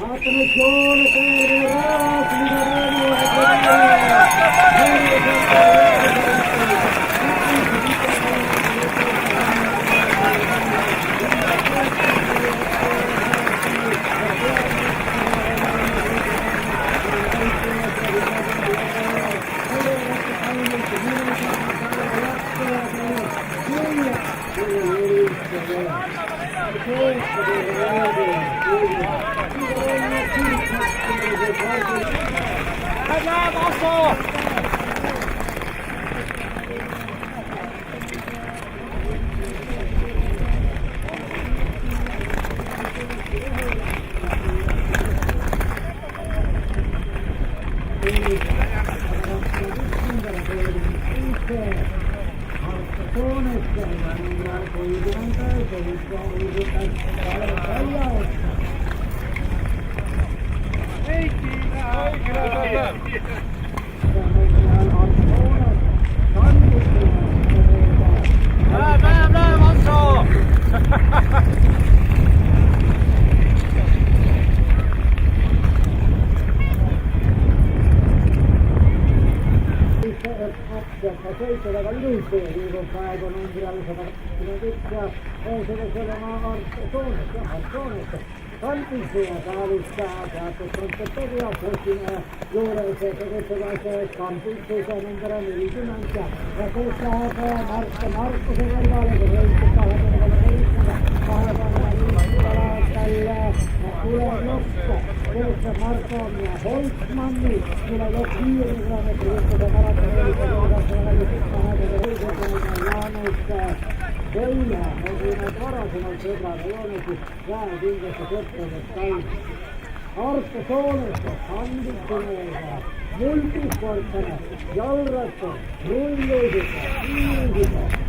Attenzione per il Kampisuja saalistaa, saatu transportoria postina, juuri se kampisuja numero 40. Ja tuossa on Markkosen verralle, kun reitti 27 tällä tulee nokka. Tuossa Markon ja Holtzmanni, kyllä jo 5 kilometriä, kun se maratonelista Kyllä, on siinä varasemman kerran jonnekin jääkinkessä kettoiset kaikki. Arto Soonesta, Handikkoneesa, Multisporttana, Jalrakko, Rulluisista, Kiirisistä,